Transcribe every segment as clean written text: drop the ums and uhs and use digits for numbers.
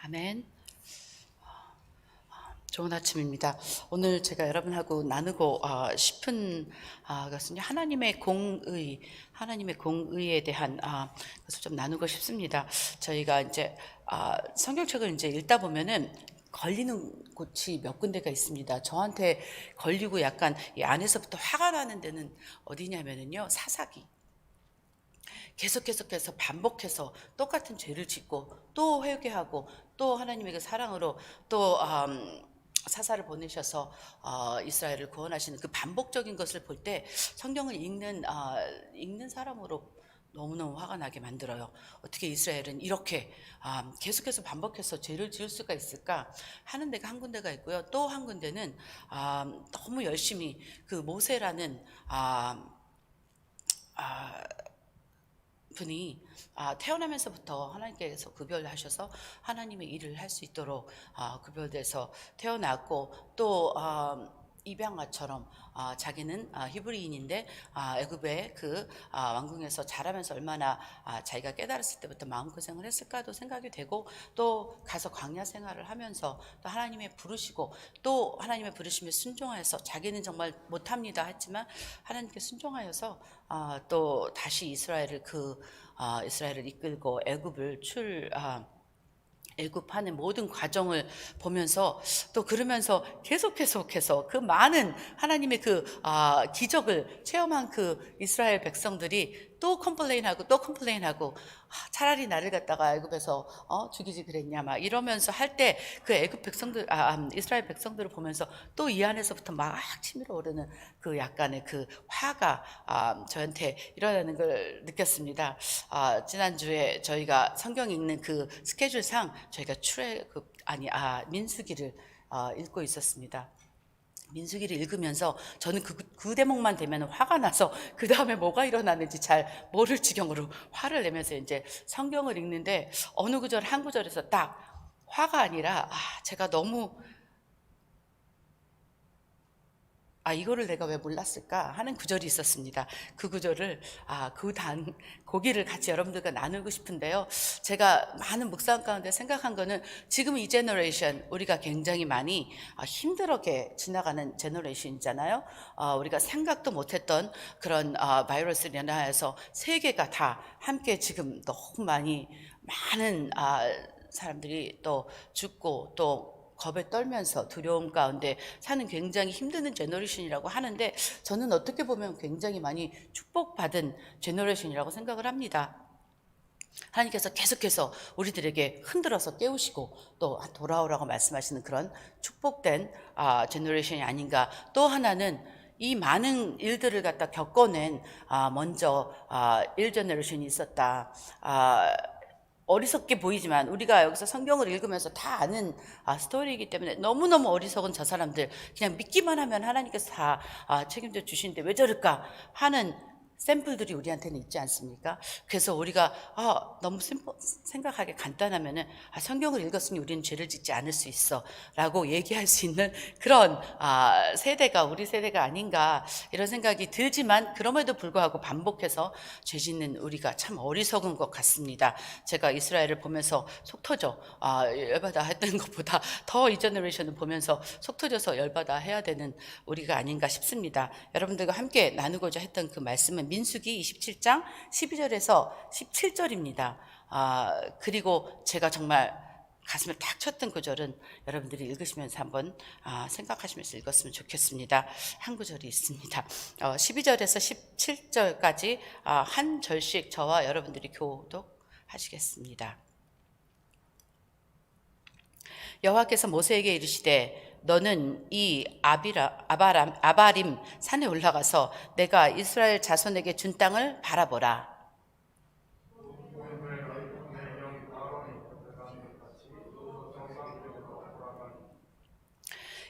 아멘. 좋은 아침입니다. 오늘 제가 여러분하고 나누고 싶은 것은 하나님의 공의에 대한 것을 좀 나누고 싶습니다. 저희가 이제 성경책을 이제 읽다 보면은 걸리는 곳이 몇 군데가 있습니다. 저한테 걸리고 약간 이 안에서부터 화가 나는 데는 어디냐면은요, 사사기. 계속해서 반복해서 똑같은 죄를 짓고 또 회개하고 또 하나님의 그 사랑으로 또 사사를 보내셔서 이스라엘을 구원하시는 그 반복적인 것을 볼 때 성경을 읽는 사람으로 너무너무 화가 나게 만들어요. 어떻게 이스라엘은 이렇게 계속해서 반복해서 죄를 지을 수가 있을까 하는 데가 한 군데가 있고요. 또 한 군데는 너무 열심히 그 모세라는 분이 태어나면서부터 하나님께서 구별하셔서 하나님의 일을 할 수 있도록 구별돼서 태어났고 또 입양아처럼 자기는 히브리인인데 애굽의 그 왕궁에서 자라면서 얼마나 자기가 깨달았을 때부터 마음고생을 했을까도 생각이 되고 또 가서 광야 생활을 하면서 또 하나님의 부르시고 또 하나님의 부르심에 순종하여서 자기는 정말 못합니다 했지만 하나님께 순종하여서 또 다시 이스라엘을 이끌고 애굽하는 모든 과정을 보면서 또 그러면서 계속해서 그 많은 하나님의 그 기적을 체험한 그 이스라엘 백성들이 또 컴플레인하고 차라리 나를 갖다가 애굽에서 죽이지 그랬냐 막 이러면서 할 때 그 이스라엘 백성들을 보면서 또 이 안에서부터 막 치밀어 오르는 그 약간의 그 화가 저한테 일어나는 걸 느꼈습니다. 지난주에 저희가 성경 읽는 그 스케줄상 저희가 민수기를 읽고 있었습니다. 민수기를 읽으면서 저는 그 대목만 되면 화가 나서 그 다음에 뭐가 일어나는지 잘 모를 지경으로 화를 내면서 이제 성경을 읽는데 어느 구절 한 구절에서 딱 화가 아니라 제가 너무 이거를 내가 왜 몰랐을까 하는 구절이 있었습니다. 그 구절을 고기를 같이 여러분들과 나누고 싶은데요. 제가 많은 묵상 가운데 생각한 거는 지금 이 제너레이션 우리가 굉장히 많이 힘들게 지나가는 제너레이션이잖아요. 우리가 생각도 못했던 그런 바이러스를 인하여서 세계가 다 함께 지금 너무 많은 사람들이 또 죽고 또 겁에 떨면서 두려움 가운데 사는 굉장히 힘드는 제너레이션이라고 하는데 저는 어떻게 보면 굉장히 많이 축복받은 제너레이션이라고 생각을 합니다. 하나님께서 계속해서 우리들에게 흔들어서 깨우시고 또 돌아오라고 말씀하시는 그런 축복된 제너레이션이 아닌가. 또 하나는 이 많은 일들을 갖다 겪어낸 먼저 1제너레이션이 있었다. 어리석게 보이지만 우리가 여기서 성경을 읽으면서 다 아는 스토리이기 때문에 너무너무 어리석은 저 사람들 그냥 믿기만 하면 하나님께서 다 책임져 주시는데 왜 저럴까 하는 샘플들이 우리한테는 있지 않습니까? 그래서 우리가 너무 생각하기 간단하면은 성경을 읽었으니 우리는 죄를 짓지 않을 수 있어 라고 얘기할 수 있는 그런 우리 세대가 아닌가 이런 생각이 들지만 그럼에도 불구하고 반복해서 죄 짓는 우리가 참 어리석은 것 같습니다. 제가 이스라엘을 보면서 속 터져 열받아 했던 것보다 더 이 제너레이션을 보면서 속 터져서 열받아 해야 되는 우리가 아닌가 싶습니다. 여러분들과 함께 나누고자 했던 그 말씀은 민수기 27장 12절에서 17절입니다. 그리고 제가 정말 가슴을 탁 쳤던 구절은 여러분들이 읽으시면서 한번 생각하시면서 읽었으면 좋겠습니다. 한 구절이 있습니다. 12절에서 17절까지 한 절씩 저와 여러분들이 교독하시겠습니다. 여호와께서 모세에게 이르시되 너는 이 아바림 산에 올라가서 내가 이스라엘 자손에게 준 땅을 바라보라.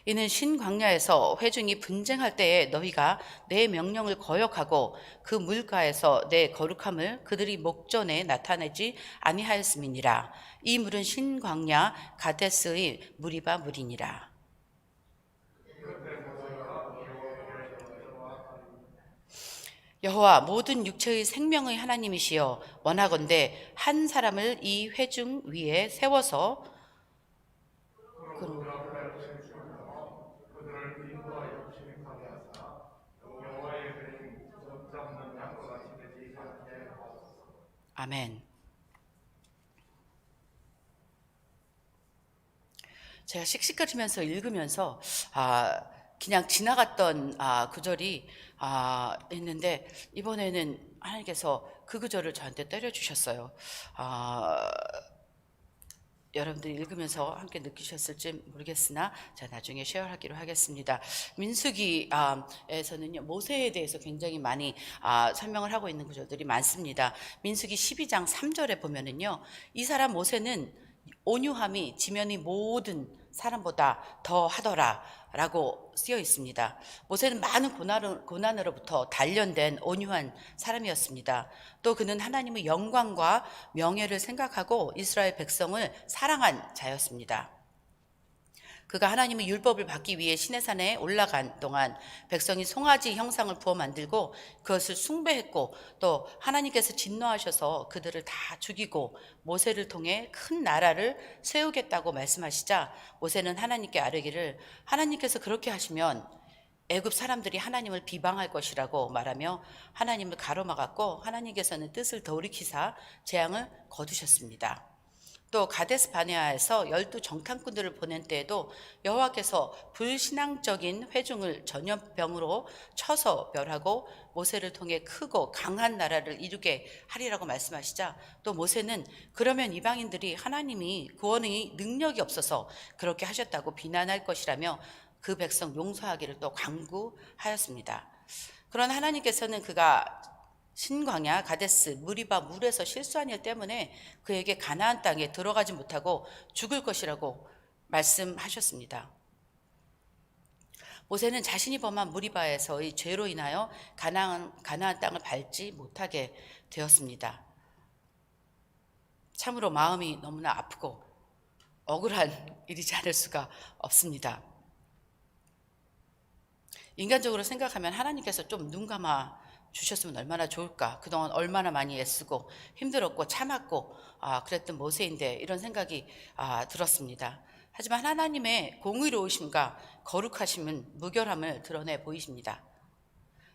이는 신광야에서 회중이 분쟁할 때에 너희가 내 명령을 거역하고 그 물가에서 내 거룩함을 그들이 목전에 나타내지 아니하였음이니라. 이 물은 신광야 가데스의 무리바 물이니라. 여호와 모든 육체의 생명의 하나님이시여 원하건대 한 사람을 이 회중 위에 세워서 아멘. 제가 씩씩거리면서 읽으면서 그냥 지나갔던 구절이 있는데 이번에는 하나님께서 그 구절을 저한테 때려주셨어요. 여러분들이 읽으면서 함께 느끼셨을지 모르겠으나 제가 나중에 쉐어하기로 하겠습니다. 민수기에서는요, 모세에 대해서 굉장히 많이 설명을 하고 있는 구절들이 많습니다. 민수기 12장 3절에 보면은요, 이 사람 모세는 온유함이 지면의 모든 사람보다 더 하더라 라고 쓰여 있습니다. 모세는 많은 고난으로부터 단련된 온유한 사람이었습니다. 또 그는 하나님의 영광과 명예를 생각하고 이스라엘 백성을 사랑한 자였습니다. 그가 하나님의 율법을 받기 위해 시내산에 올라간 동안 백성이 송아지 형상을 부어 만들고 그것을 숭배했고, 또 하나님께서 진노하셔서 그들을 다 죽이고 모세를 통해 큰 나라를 세우겠다고 말씀하시자 모세는 하나님께 아뢰기를, 하나님께서 그렇게 하시면 애굽 사람들이 하나님을 비방할 것이라고 말하며 하나님을 가로막았고, 하나님께서는 뜻을 돌이키사 재앙을 거두셨습니다. 또 가데스 바네아에서 12 정탐꾼들을 보낸 때에도 여호와께서 불신앙적인 회중을 전염병으로 쳐서 멸하고 모세를 통해 크고 강한 나라를 이루게 하리라고 말씀하시자, 또 모세는 그러면 이방인들이 하나님이 구원의 능력이 없어서 그렇게 하셨다고 비난할 것이라며 그 백성 용서하기를 또 강구하였습니다. 그러나 하나님께서는 그가 신광야 가데스 무리바 물에서 실수한 일 때문에 그에게 가나안 땅에 들어가지 못하고 죽을 것이라고 말씀하셨습니다. 모세는 자신이 범한 무리바에서의 죄로 인하여 가나안 땅을 밟지 못하게 되었습니다. 참으로 마음이 너무나 아프고 억울한 일이지 않을 수가 없습니다. 인간적으로 생각하면 하나님께서 좀 눈 감아 주셨으면 얼마나 좋을까. 그동안 얼마나 많이 애쓰고 힘들었고 참았고 그랬던 모세인데, 이런 생각이 들었습니다. 하지만 하나님의 공의로우심과 거룩하심은 무결함을 드러내 보이십니다.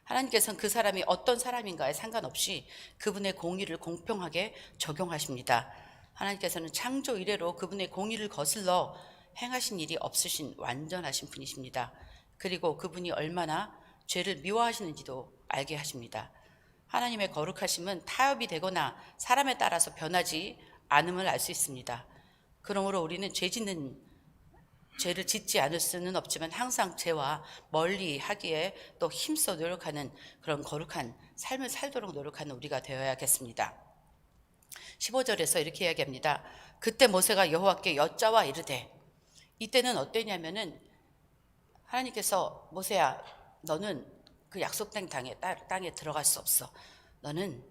하나님께서는 그 사람이 어떤 사람인가에 상관없이 그분의 공의를 공평하게 적용하십니다. 하나님께서는 창조 이래로 그분의 공의를 거슬러 행하신 일이 없으신 완전하신 분이십니다. 그리고 그분이 얼마나 죄를 미워하시는지도 알게 하십니다. 하나님의 거룩하심은 타협이 되거나 사람에 따라서 변하지 않음을 알 수 있습니다. 그러므로 우리는 죄를 짓지 않을 수는 없지만 항상 죄와 멀리 하기에 또 힘써 노력하는 그런 거룩한 삶을 살도록 노력하는 우리가 되어야겠습니다. 15절에서 이렇게 이야기합니다. 그때 모세가 여호와께 여짜와 이르되, 이때는 어땠냐면은 하나님께서 모세야, 너는 그 약속된 땅에 들어갈 수 없어. 너는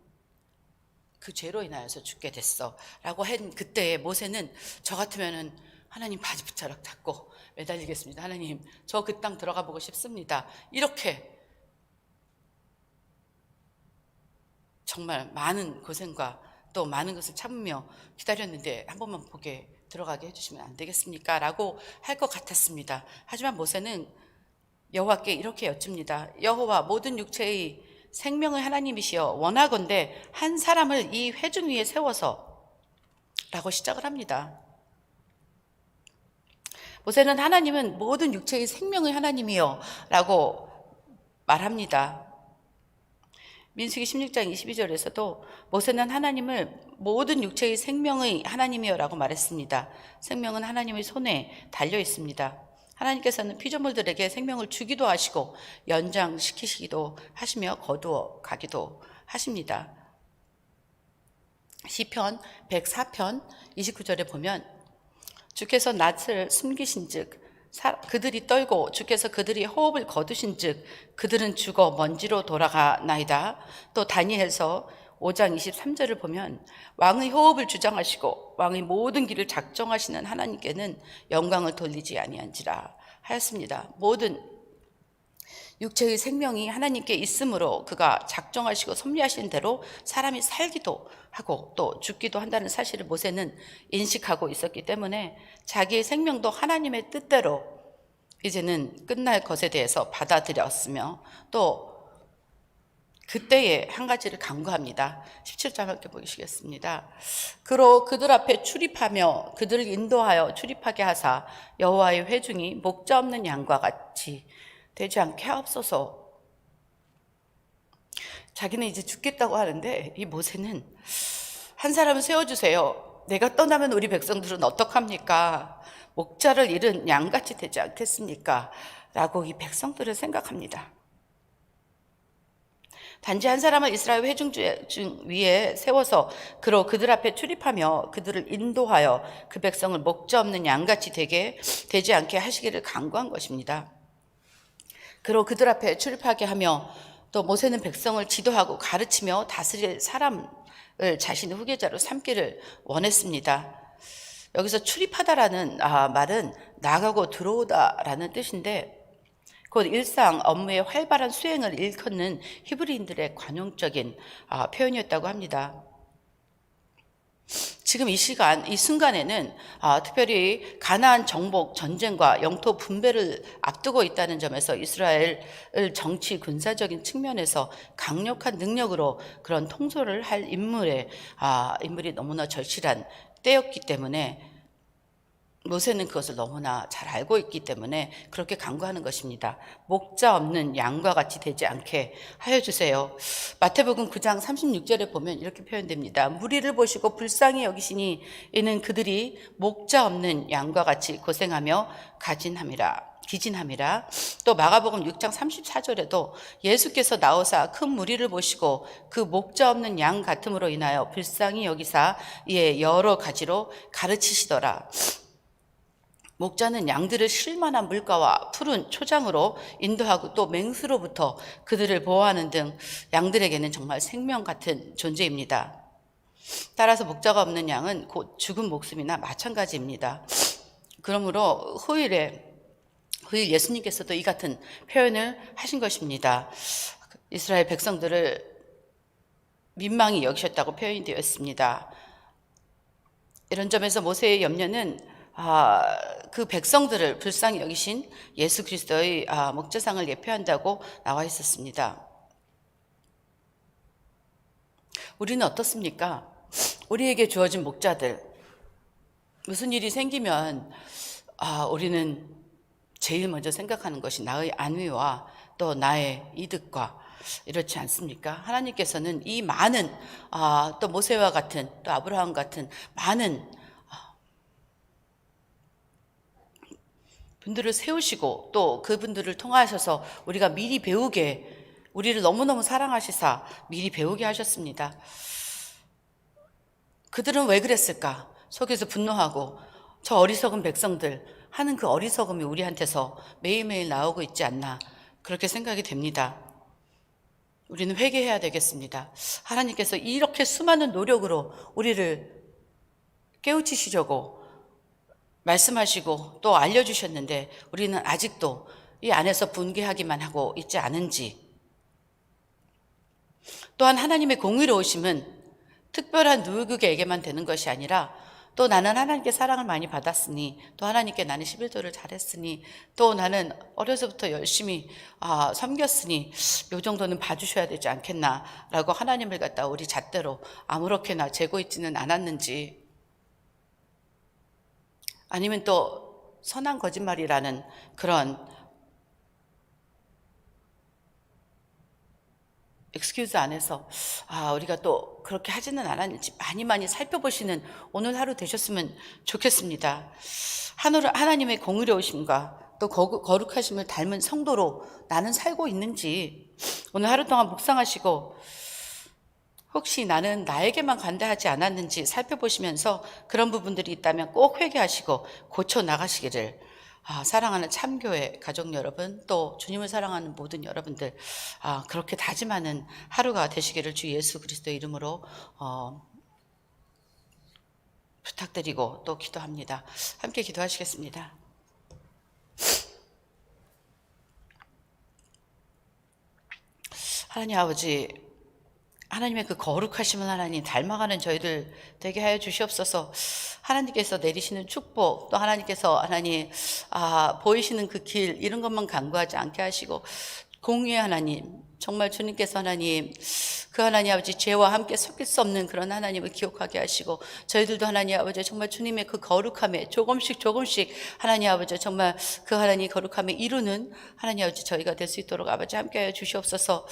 그 죄로 인하여서 죽게 됐어. 라고 한 그때에 모세는 저 같으면은 하나님 바지 붙잡고 잡고 매달리겠습니다. 하나님, 저 그 땅 들어가 보고 싶습니다. 이렇게 정말 많은 고생과 또 많은 것을 참으며 기다렸는데 한 번만 보게 들어가게 해주시면 안 되겠습니까? 라고 할 것 같았습니다. 하지만 모세는 여호와께 이렇게 여쭙니다. 여호와, 모든 육체의 생명의 하나님이시여, 원하건대 한 사람을 이 회중 위에 세워서 라고 시작을 합니다. 모세는 하나님은 모든 육체의 생명의 하나님이여 라고 말합니다. 민수기 16장 22절에서도 모세는 하나님을 모든 육체의 생명의 하나님이여 라고 말했습니다. 생명은 하나님의 손에 달려 있습니다. 하나님께서는 피조물들에게 생명을 주기도 하시고 연장시키시기도 하시며 거두어 가기도 하십니다. 시편 104편 29절에 보면, 주께서 낯을 숨기신즉 그들이 떨고 주께서 그들이 호흡을 거두신즉 그들은 죽어 먼지로 돌아가나이다. 또 다니엘서 5장 23절을 보면, 왕의 호흡을 주장하시고 왕의 모든 길을 작정하시는 하나님께는 영광을 돌리지 아니한지라 하였습니다. 모든 육체의 생명이 하나님께 있으므로 그가 작정하시고 섭리하신 대로 사람이 살기도 하고 또 죽기도 한다는 사실을 모세는 인식하고 있었기 때문에 자기의 생명도 하나님의 뜻대로 이제는 끝날 것에 대해서 받아들였으며, 또 그때에 한 가지를 간구합니다. 17절 함께 보시겠습니다. 그로 그들 앞에 출입하며 그들을 인도하여 출입하게 하사 여호와의 회중이 목자 없는 양과 같이 되지 않게 하옵소서. 자기는 이제 죽겠다고 하는데 이 모세는 한 사람을 세워주세요. 내가 떠나면 우리 백성들은 어떡합니까? 목자를 잃은 양같이 되지 않겠습니까? 라고 이 백성들을 생각합니다. 단지 한 사람을 이스라엘 회중 위에 세워서 그로 그들 앞에 출입하며 그들을 인도하여 그 백성을 목자 없는 양같이 되지 않게 하시기를 간구한 것입니다. 그로 그들 앞에 출입하게 하며 또 모세는 백성을 지도하고 가르치며 다스릴 사람을 자신의 후계자로 삼기를 원했습니다. 여기서 출입하다라는 말은 나가고 들어오다라는 뜻인데 곧 일상 업무의 활발한 수행을 일컫는 히브리인들의 관용적인 표현이었다고 합니다. 지금 이 순간에는 특별히 가나안 정복 전쟁과 영토 분배를 앞두고 있다는 점에서 이스라엘 정치 군사적인 측면에서 강력한 능력으로 그런 통솔을 할 인물이 너무나 절실한 때였기 때문에 모세는 그것을 너무나 잘 알고 있기 때문에 그렇게 간구하는 것입니다. 목자 없는 양과 같이 되지 않게 하여 주세요. 마태복음 9장 36절에 보면 이렇게 표현됩니다. 무리를 보시고 불쌍히 여기시니 이는 그들이 목자 없는 양과 같이 고생하며 기진함이라. 또 마가복음 6장 34절에도 예수께서 나오사 큰 무리를 보시고 그 목자 없는 양 같음으로 인하여 불쌍히 여기사 이에 여러 가지로 가르치시더라. 목자는 양들을 쉴만한 물가와 푸른 초장으로 인도하고 또 맹수로부터 그들을 보호하는 등 양들에게는 정말 생명 같은 존재입니다. 따라서 목자가 없는 양은 곧 죽은 목숨이나 마찬가지입니다. 그러므로 후일 예수님께서도 이 같은 표현을 하신 것입니다. 이스라엘 백성들을 민망히 여기셨다고 표현이 되어 있습니다. 이런 점에서 모세의 염려는 그 백성들을 불쌍히 여기신 예수 그리스도의 목자상을 예표한다고 나와 있었습니다. 우리는 어떻습니까? 우리에게 주어진 목자들, 무슨 일이 생기면 우리는 제일 먼저 생각하는 것이 나의 안위와 또 나의 이득과 이렇지 않습니까? 하나님께서는 이 많은 또 모세와 같은 또 아브라함 같은 많은 분들을 세우시고 또 그분들을 통하셔서 우리가 미리 배우게, 우리를 너무너무 사랑하시사 미리 배우게 하셨습니다. 그들은 왜 그랬을까? 속에서 분노하고 저 어리석은 백성들 하는 그 어리석음이 우리한테서 매일매일 나오고 있지 않나, 그렇게 생각이 됩니다. 우리는 회개해야 되겠습니다. 하나님께서 이렇게 수많은 노력으로 우리를 깨우치시려고 말씀하시고 또 알려주셨는데 우리는 아직도 이 안에서 분개하기만 하고 있지 않은지, 또한 하나님의 공의로우심은 특별한 누구에게만 되는 것이 아니라 또 나는 하나님께 사랑을 많이 받았으니, 또 하나님께 나는 11조를 잘했으니, 또 나는 어려서부터 열심히 섬겼으니 요 정도는 봐주셔야 되지 않겠나라고 하나님을 갖다 우리 잣대로 아무렇게나 재고 있지는 않았는지, 아니면 또 선한 거짓말이라는 그런 엑스큐즈 안에서 우리가 또 그렇게 하지는 않았는지 많이 살펴보시는 오늘 하루 되셨으면 좋겠습니다. 하나님의 공의로우심과 또 거룩하심을 닮은 성도로 나는 살고 있는지 오늘 하루 동안 묵상하시고 혹시 나는 나에게만 관대하지 않았는지 살펴보시면서 그런 부분들이 있다면 꼭 회개하시고 고쳐 나가시기를, 사랑하는 참교회 가족 여러분, 또 주님을 사랑하는 모든 여러분들, 그렇게 다짐하는 하루가 되시기를 주 예수 그리스도의 이름으로 부탁드리고 또 기도합니다. 함께 기도하시겠습니다. 하나님 아버지, 하나님의 그 거룩하심을 하나님 닮아가는 저희들 되게 하여 주시옵소서. 하나님께서 내리시는 축복, 또 하나님께서 하나님 보이시는 그 길, 이런 것만 간구하지 않게 하시고 공의의 하나님, 정말 주님께서 하나님, 그 하나님 아버지 죄와 함께 섞일 수 없는 그런 하나님을 기억하게 하시고, 저희들도 하나님 아버지 정말 주님의 그 거룩함에 조금씩 하나님 아버지 정말 그 하나님 거룩함에 이루는 하나님 아버지 저희가 될 수 있도록 아버지 함께하여 주시옵소서.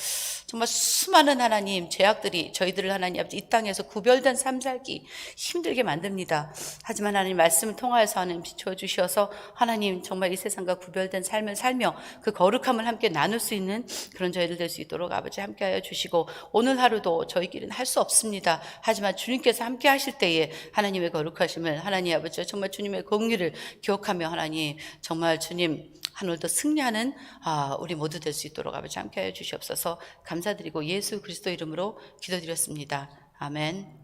정말 수많은 하나님 죄악들이 저희들을 하나님 아버지 이 땅에서 구별된 삶 살기 힘들게 만듭니다. 하지만 하나님 말씀을 통하여서 하나님 비추어 주셔서 하나님 정말 이 세상과 구별된 삶을 살며 그 거룩함을 함께 나눌 수 있는 그런 저희들 될 수 있도록 아버지 함께하여 주시고, 오늘 하루도 저희끼리는 할 수 없습니다. 하지만 주님께서 함께 하실 때에 하나님의 거룩하심을 하나님 아버지 정말 주님의 공의를 기억하며 하나님 정말 주님 하늘도 승리하는 우리 모두 될 수 있도록 아버지 함께하여 주시옵소서. 감사드리고 예수 그리스도 이름으로 기도드렸습니다. 아멘.